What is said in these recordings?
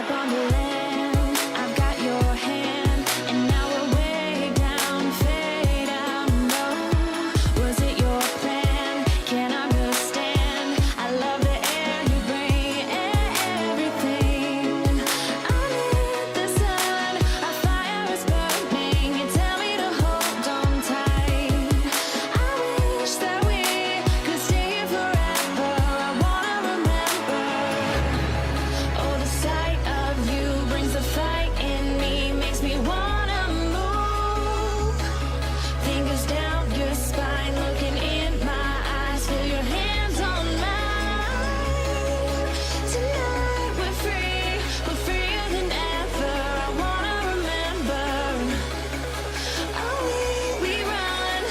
Step on the land, I've got your hand, and now we're way down, fade out low. Was it your plan? Can't understand. I love the air you bring, everything. Under the sun, our fire is burning. You tell me to hold on tight. I wish that we could stay here forever. I wanna remember. Oh, the sight of you brings the fight in me, makes me wanna move. Fingers down your spine, looking in my eyes, feel your hands on mine. Tonight we're free, we're freer than ever. I wanna remember. Oh, we run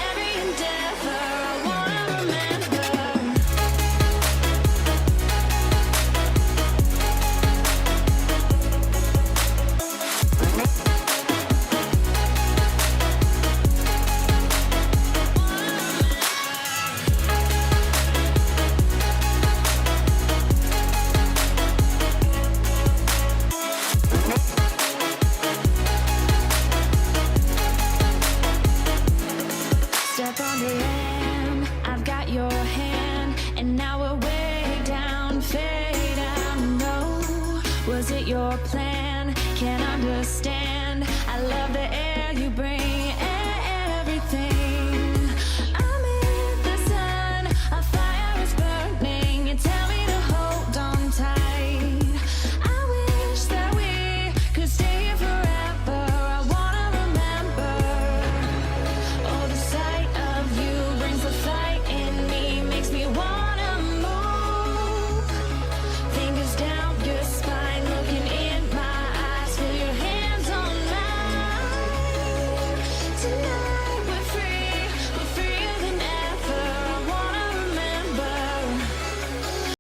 every endeavor. I wanna remember. Step on the land, I've got your hand.